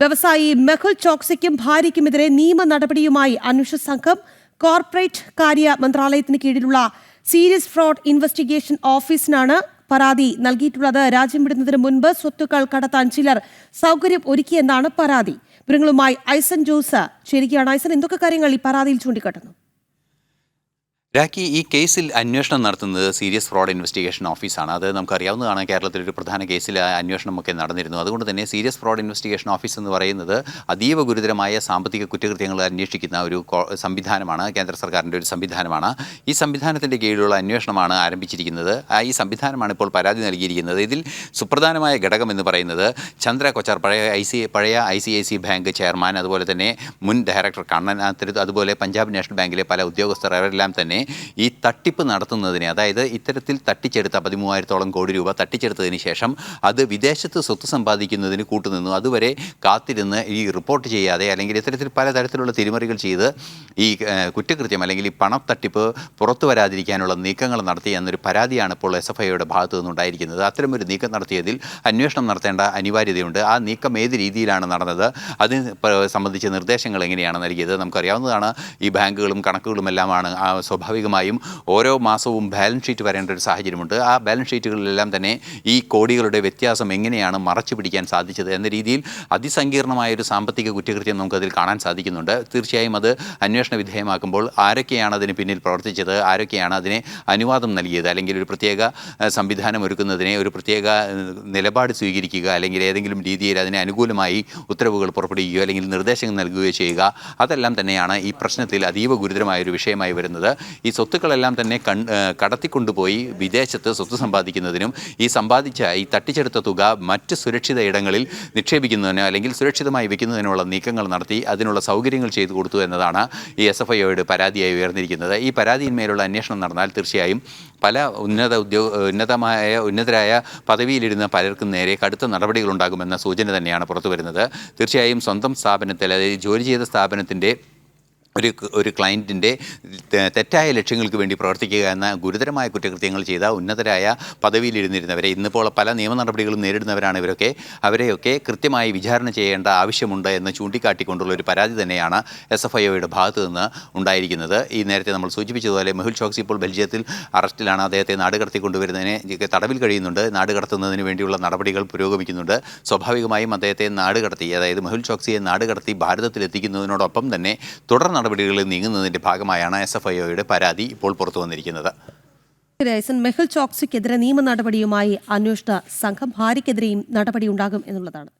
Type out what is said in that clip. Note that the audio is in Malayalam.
വ്യവസായി മെഹുൽ ചോക്സിക്കും ഭാര്യയ്ക്കുമെതിരെ നിയമ നടപടിയുമായി അന്വേഷണ സംഘം. കോർപ്പറേറ്റ് കാര്യ മന്ത്രാലയത്തിന് കീഴിലുള്ള സീരിയസ് ഫ്രോഡ് ഇൻവെസ്റ്റിഗേഷൻ ഓഫീസിനാണ് പരാതി നൽകിയിട്ടുള്ളത്. രാജ്യം വിടുന്നതിന് മുൻപ് സ്വത്തുക്കൾ കടത്താൻ ചിലർ സൗകര്യം ഒരുക്കിയെന്നാണ് പരാതി. വിവരങ്ങളുമായി ഐസൻ ജോസ് ചേരുകയാണ്. ഐസൻ, എന്തൊക്കെ കാര്യങ്ങൾ ഈ പരാതിയിൽ ചൂണ്ടിക്കാട്ടുന്നു? രാഖി, ഈ കേസിൽ അന്വേഷണം നടത്തുന്നത് സീരിയസ് ഫ്രോഡ് ഇൻവെസ്റ്റിഗേഷൻ ഓഫീസാണ്. അത് നമുക്കറിയാവുന്നതാണ്. കേരളത്തിലൊരു പ്രധാന കേസിൽ അന്വേഷണമൊക്കെ നടന്നിരുന്നു. അതുകൊണ്ട് തന്നെ സീരിയസ് ഫ്രോഡ് ഇൻവെസ്റ്റിഗേഷൻ ഓഫീസ് എന്ന് പറയുന്നത് അതീവ ഗുരുതരമായ സാമ്പത്തിക കുറ്റകൃത്യങ്ങൾ അന്വേഷിക്കുന്ന ഒരു സംവിധാനമാണ്. കേന്ദ്ര സർക്കാരിൻ്റെ ഒരു സംവിധാനമാണ്. ഈ സംവിധാനത്തിൻ്റെ കീഴിലുള്ള അന്വേഷണമാണ് ആരംഭിച്ചിരിക്കുന്നത്. ഈ സംവിധാനമാണ് ഇപ്പോൾ പരാതി നൽകിയിരിക്കുന്നത്. ഇതിൽ സുപ്രധാനമായ ഘടകം എന്ന് പറയുന്നത് ചന്ദ്ര കൊച്ചാർ, പഴയ ICICI ബാങ്ക് ചെയർമാൻ, അതുപോലെ തന്നെ മുൻ ഡയറക്ടർ കണ്ണൻ, അതുപോലെ പഞ്ചാബ് നാഷണൽ ബാങ്കിലെ പല ഉദ്യോഗസ്ഥർ, അവരെല്ലാം തന്നെ ഈ തട്ടിപ്പ് നടത്തുന്നതിന്, അതായത് ഇത്തരത്തിൽ തട്ടിച്ചെടുത്ത 13,000-ഓളം കോടി രൂപ തട്ടിച്ചെടുത്തതിന് ശേഷം അത് വിദേശത്ത് സ്വത്ത് സമ്പാദിക്കുന്നതിന് കൂട്ടുനിന്നു. അതുവരെ കാത്തിരുന്ന് ഈ റിപ്പോർട്ട് ചെയ്യാതെ, അല്ലെങ്കിൽ ഇത്തരത്തിൽ പലതരത്തിലുള്ള തിരിമറികൾ ചെയ്ത് ഈ കുറ്റകൃത്യം അല്ലെങ്കിൽ ഈ പണത്തട്ടിപ്പ് പുറത്തു വരാതിരിക്കാനുള്ള നീക്കങ്ങൾ നടത്തി എന്നൊരു പരാതിയാണ് ഇപ്പോൾ SFIയുടെ ഭാഗത്തു നിന്നുണ്ടായിരിക്കുന്നത്. അത്തരമൊരു നീക്കം നടത്തിയതിൽ അന്വേഷണം നടത്തേണ്ട അനിവാര്യതയുണ്ട്. ആ നീക്കം ഏത് രീതിയിലാണ് നടന്നത്, അതിന് സംബന്ധിച്ച നിർദ്ദേശങ്ങൾ എങ്ങനെയാണ് നൽകിയത് നമുക്കറിയാവുന്നതാണ്. ഈ ബാങ്കുകളും കണക്കുകളും എല്ലാമാണ് സ്വാഭാവികമായും ഓരോ മാസവും ബാലൻസ് ഷീറ്റ് വരേണ്ട ഒരു സാഹചര്യമുണ്ട്. ആ ബാലൻസ് ഷീറ്റുകളിലെല്ലാം തന്നെ ഈ കോടികളുടെ വ്യത്യാസം എങ്ങനെയാണ് മറച്ചു പിടിക്കാൻ സാധിച്ചത് എന്ന രീതിയിൽ അതിസങ്കീർണമായൊരു സാമ്പത്തിക കുറ്റകൃത്യം നമുക്കതിൽ കാണാൻ സാധിക്കുന്നുണ്ട്. തീർച്ചയായും അത് അന്വേഷണ വിധേയമാക്കുമ്പോൾ ആരൊക്കെയാണ് അതിന് പിന്നിൽ പ്രവർത്തിച്ചത്, ആരൊക്കെയാണ് അതിനെ അനുവാദം നൽകിയത്, അല്ലെങ്കിൽ ഒരു പ്രത്യേക സംവിധാനം ഒരുക്കുന്നതിനെ ഒരു പ്രത്യേക നിലപാട് സ്വീകരിക്കുക, അല്ലെങ്കിൽ ഏതെങ്കിലും രീതിയിൽ അതിനെ അനുകൂലമായി ഉത്തരവുകൾ പുറപ്പെടുവിക്കുകയോ അല്ലെങ്കിൽ നിർദ്ദേശങ്ങൾ നൽകുകയോ ചെയ്യുക, അതെല്ലാം തന്നെയാണ് ഈ പ്രശ്നത്തിൽ അതീവ ഗുരുതരമായൊരു വിഷയമായി വരുന്നത്. ഈ സ്വത്തുക്കളെല്ലാം തന്നെ കടത്തിക്കൊണ്ടുപോയി വിദേശത്ത് സ്വത്ത് സമ്പാദിക്കുന്നതിനും ഈ തട്ടിച്ചെടുത്ത തുക മറ്റ് സുരക്ഷിത ഇടങ്ങളിൽ നിക്ഷേപിക്കുന്നതിനോ അല്ലെങ്കിൽ സുരക്ഷിതമായി വെക്കുന്നതിനുള്ള നീക്കങ്ങൾ നടത്തി അതിനുള്ള സൗകര്യങ്ങൾ ചെയ്തു കൊടുത്തു എന്നതാണ് ഈ SFIയുടെ പരാതിയായി ഉയർന്നിരിക്കുന്നത്. ഈ പരാതിയിന്മേലുള്ള അന്വേഷണം നടന്നാൽ തീർച്ചയായും പല ഉന്നതരായ പദവിയിലിരുന്ന പലർക്കും നേരെ കടുത്ത നടപടികളുണ്ടാകുമെന്ന സൂചന തന്നെയാണ് പുറത്തു വരുന്നത്. തീർച്ചയായും സ്വന്തം സ്ഥാപനത്തിൽ, അതായത് ജോലി ചെയ്ത സ്ഥാപനത്തിൻ്റെ ഒരു ക്ലയൻറ്റിൻ്റെ തെറ്റായ ലക്ഷ്യങ്ങൾക്ക് വേണ്ടി പ്രവർത്തിക്കുക എന്ന ഗുരുതരമായ കുറ്റകൃത്യങ്ങൾ ചെയ്ത ഉന്നതരായ പദവിയിലിരുന്നിരുന്നവരെ, ഇന്നിപ്പോൾ പല നിയമ നടപടികളും നേരിടുന്നവരാണ് ഇവരൊക്കെ, അവരെയൊക്കെ കൃത്യമായി വിചാരണ ചെയ്യേണ്ട ആവശ്യമുണ്ട് എന്ന് ചൂണ്ടിക്കാട്ടിക്കൊണ്ടുള്ള ഒരു പരാതി തന്നെയാണ് SFIയുടെ ഭാഗത്തു നിന്ന് ഉണ്ടായിരിക്കുന്നത്. ഈ നേരത്തെ നമ്മൾ സൂചിപ്പിച്ചതുപോലെ മെഹുൽ ചോക്സി ഇപ്പോൾ ബെൽജിയത്തിൽ അറസ്റ്റിലാണ്. അദ്ദേഹത്തെ നാട് കടത്തിക്കൊണ്ടുവരുന്നതിന് തടവിൽ കഴിയുന്നുണ്ട്. നാട് കടത്തുന്നതിന് വേണ്ടിയുള്ള നടപടികൾ പുരോഗമിക്കുന്നുണ്ട്. സ്വാഭാവികമായും അദ്ദേഹത്തെ നാട് കടത്തി, അതായത് മെഹുൽ ചോക്സിയെ നാട് കടത്തി ഭാരതത്തിലെത്തിക്കുന്നതിനോടൊപ്പം തന്നെ തുടർ നടപടികളിൽ നീങ്ങുന്നതിന്റെ ഭാഗമായാണ് SFIയുടെ പരാതി ഇപ്പോൾ പുറത്തു വന്നിരിക്കുന്നത്. മെഹുൽ ചോക്സിക്കെതിരെ നിയമ നടപടിയുമായി അന്വേഷണ സംഘം. ഭാര്യയ്ക്കെതിരെയും നടപടിയുണ്ടാകും എന്നുള്ളതാണ്.